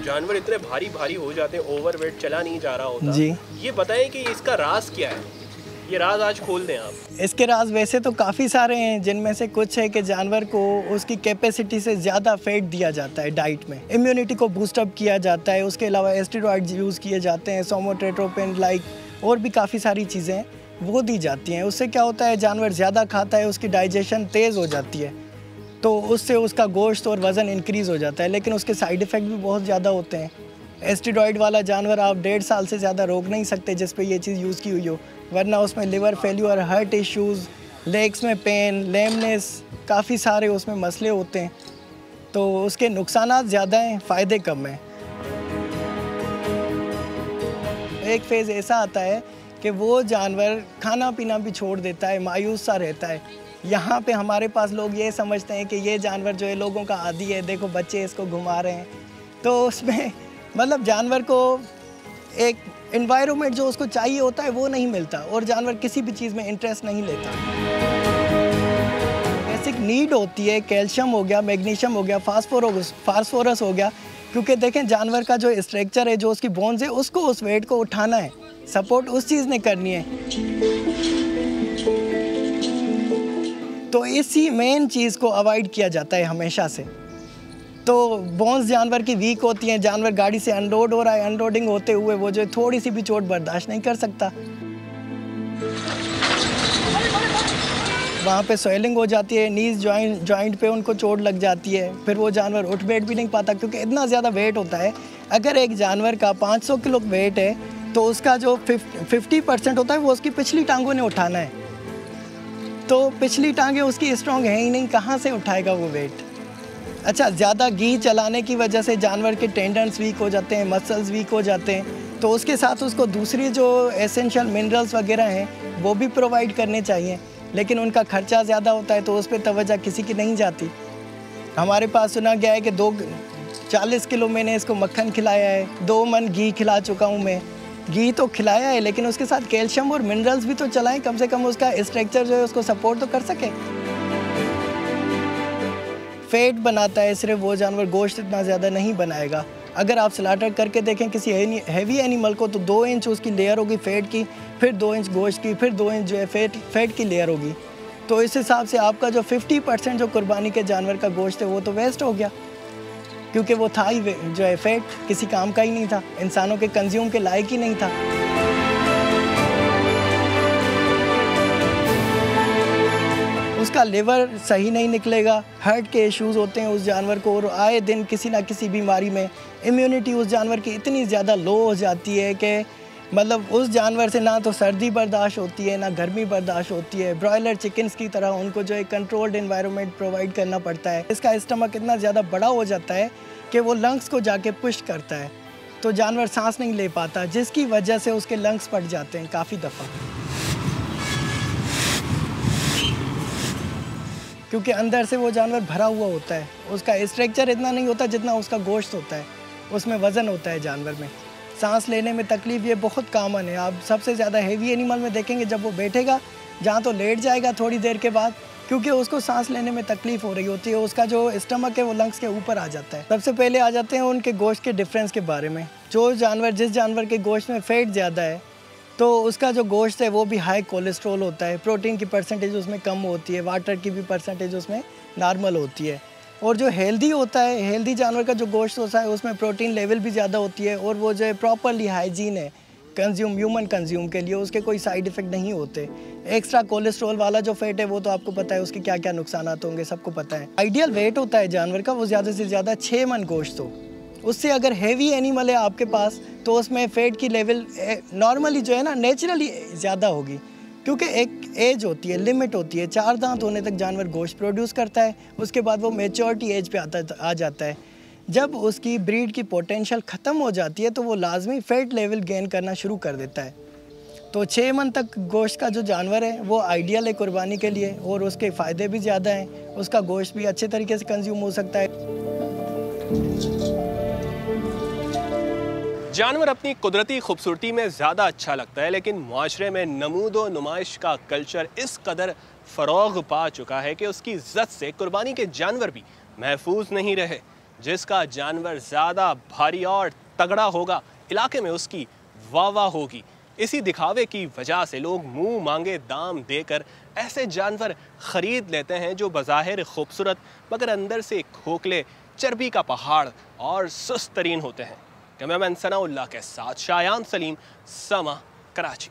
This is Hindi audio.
जानवर इतने भारी भारी हो जाते हैं, ओवरवेट चला नहीं जा रहा होता जी। ये बताएं कि इसका राज क्या है, ये राज आज खोल दें आप। इसके राज वैसे तो काफ़ी सारे हैं, जिनमें से कुछ है कि जानवर को उसकी कैपेसिटी से ज़्यादा फैट दिया जाता है डाइट में, इम्यूनिटी को बूस्टअप किया जाता है, उसके अलावा एस्टेरॉइड यूज़ किए जाते हैं, सोमोट्रेट्रोपिन लाइक और भी काफ़ी सारी चीज़ें हैं वो दी जाती हैं। उससे क्या होता है, जानवर ज़्यादा खाता है, उसकी डाइजेशन तेज़ हो जाती है, तो उससे उसका गोश्त और वज़न इंक्रीज़ हो जाता है, लेकिन उसके साइड इफ़ेक्ट भी बहुत ज़्यादा होते हैं। एस्टेरॉइड वाला जानवर आप 1.5 साल से ज़्यादा रोक नहीं सकते जिस पे ये चीज़ यूज़ की हुई हो, वरना उसमें liver failure, heart issues, legs में पेन, लेमनेस, काफ़ी सारे उसमें मसले होते हैं। तो उसके नुकसानात ज़्यादा हैं, फ़ायदे कम हैं। एक फेज़ ऐसा आता है कि वो जानवर खाना पीना भी छोड़ देता है, मायूस सा रहता है। यहाँ पे हमारे पास लोग ये समझते हैं कि ये जानवर जो है लोगों का आदी है, देखो बच्चे इसको घुमा रहे हैं। तो उसमें मतलब जानवर को एक एनवायरनमेंट जो उसको चाहिए होता है वो नहीं मिलता, और जानवर किसी भी चीज़ में इंटरेस्ट नहीं लेता। बेसिक नीड होती है, कैल्शियम हो गया, मैग्नीशियम हो गया, फास्फोरस हो गया, क्योंकि देखें जानवर का जो स्ट्रक्चर है, जो उसकी बोन्स है, उसको उस वेट को उठाना है, सपोर्ट उस चीज़ ने करनी है। तो इसी मेन चीज़ को अवॉइड किया जाता है हमेशा से। तो बोन्स जानवर की वीक होती हैं, जानवर गाड़ी से अनलोड हो रहा है, अनलोडिंग होते हुए वो जो थोड़ी सी भी चोट बर्दाश्त नहीं कर सकता, वहाँ पे स्वेलिंग हो जाती है, नीज जॉइंट पे उनको चोट लग जाती है, फिर वो जानवर उठ बैठ भी नहीं पाता, क्योंकि इतना ज़्यादा वेट होता है। अगर एक जानवर का 500 किलो वेट है तो उसका जो 50% होता है वो उसकी पिछली टांगों ने उठाना है। तो पिछली टांगें उसकी स्ट्रॉन्ग है ही नहीं, कहाँ से उठाएगा वो वेट। अच्छा, ज़्यादा घी चलाने की वजह से जानवर के टेंडन्स वीक हो जाते हैं, मसल्स वीक हो जाते हैं, तो उसके साथ उसको दूसरी जो एसेंशियल मिनरल्स वगैरह हैं वो भी प्रोवाइड करने चाहिए, लेकिन उनका खर्चा ज़्यादा होता है तो उस पर तवज्जो किसी की नहीं जाती। हमारे पास सुना गया है कि 40 किलो मैंने इसको मक्खन खिलाया है, 2 मन घी खिला चुका हूँ मैं। घी तो खिलाया है, लेकिन उसके साथ कैल्शियम और मिनरल्स भी तो चलाएं, कम से कम उसका स्ट्रक्चर जो है उसको सपोर्ट तो कर सके। फैट बनाता है सिर्फ वो जानवर, गोश्त इतना ज़्यादा नहीं बनाएगा। अगर आप स्लाटर करके देखें किसी हैवी एनिमल को, तो 2 इंच उसकी लेयर होगी फैट की, फिर 2 इंच गोश्त की, फिर 2 इंच जो है फैट की लेयर होगी। तो इस हिसाब से आपका जो 50% जो कुर्बानी के जानवर का गोश्त है वो तो वेस्ट हो गया, क्योंकि वो था ही जो है फैट, किसी काम का ही नहीं था, इंसानों के कंज्यूम के लायक ही नहीं था। उसका लिवर सही नहीं निकलेगा, हार्ट के इश्यूज़ होते हैं उस जानवर को, और आए दिन किसी ना किसी बीमारी में इम्यूनिटी उस जानवर की इतनी ज़्यादा लो हो जाती है कि मतलब उस जानवर से ना तो सर्दी बर्दाश्त होती है, ना गर्मी बर्दाश्त होती है। ब्रॉयलर चिकन्स की तरह उनको जो है कंट्रोल्ड एनवायरनमेंट प्रोवाइड करना पड़ता है। इसका स्टमक इतना ज़्यादा बड़ा हो जाता है कि वो लंग्स को जाके पुश करता है, तो जानवर सांस नहीं ले पाता, जिसकी वजह से उसके लंग्स फट जाते हैं काफ़ी दफ़ा, क्योंकि अंदर से वो जानवर भरा हुआ होता है। उसका स्ट्रक्चर इतना नहीं होता जितना उसका गोश्त होता है, उसमें वज़न होता है जानवर में। सांस लेने में तकलीफ़ ये बहुत कॉमन है। आप सबसे ज़्यादा हेवी एनिमल में देखेंगे, जब वो बैठेगा जहाँ तो लेट जाएगा थोड़ी देर के बाद, क्योंकि उसको सांस लेने में तकलीफ़ हो रही होती है, उसका जो स्टमक है वो लंग्स के ऊपर आ जाता है। सबसे पहले आ जाते हैं उनके गोश्त के डिफरेंस के बारे में। जिस जानवर के गोश्त में फ़ैट ज़्यादा है तो उसका जो गोश्त है वो भी हाई कोलेस्ट्रॉल होता है, प्रोटीन की परसेंटेज उसमें कम होती है, वाटर की भी परसेंटेज उसमें नॉर्मल होती है। और जो हेल्दी होता है, हेल्दी जानवर का जो गोश्त होता है उसमें प्रोटीन लेवल भी ज़्यादा होती है, और वो जो है प्रॉपरली हाइजीन है ह्यूमन कंज्यूम के लिए, उसके कोई साइड इफ़ेक्ट नहीं होते। एक्स्ट्रा कोलेस्ट्रॉल वाला जो फैट है वो तो आपको पता है उसके क्या क्या नुकसान होंगे, सबको पता है। आइडियल वेट होता है जानवर का वो ज़्यादा से ज़्यादा 6 मन गोश्त हो। उससे अगर हैवी एनिमल है आपके पास तो उसमें फ़ैट की लेवल नॉर्मली जो है ना नेचुरली ज़्यादा होगी, क्योंकि एक एज होती है, लिमिट होती है। 4 दांत होने तक जानवर गोश्त प्रोड्यूस करता है, उसके बाद वो मेच्योरिटी एज पे आ जाता है। जब उसकी ब्रीड की पोटेंशियल ख़त्म हो जाती है तो वो लाजमी फ़ैट लेवल गेन करना शुरू कर देता है। तो 6 मन तक गोश्त का जो जानवर है वो आइडियल है कुर्बानी के लिए, और उसके फ़ायदे भी ज़्यादा हैं, उसका गोश्त भी अच्छे तरीके से कंज्यूम हो सकता है। जानवर अपनी कुदरती खूबसूरती में ज़्यादा अच्छा लगता है, लेकिन मुआशरे में नमूदो नुमाइश का कल्चर इस कदर फ़रोग़ पा चुका है कि उसकी इज़्ज़त से कुर्बानी के जानवर भी महफूज नहीं रहे। जिसका जानवर ज़्यादा भारी और तगड़ा होगा, इलाके में उसकी वाह वाह होगी। इसी दिखावे की वजह से लोग मुंह मांगे दाम देकर ऐसे जानवर ख़रीद लेते हैं जो बज़ाहिर खूबसूरत मगर अंदर से खोखले, चर्बी का पहाड़ और सुस्त तरीन होते हैं। कैमरामैन सनाउल्लाह के साथ शायान सलीम, समा, कराची।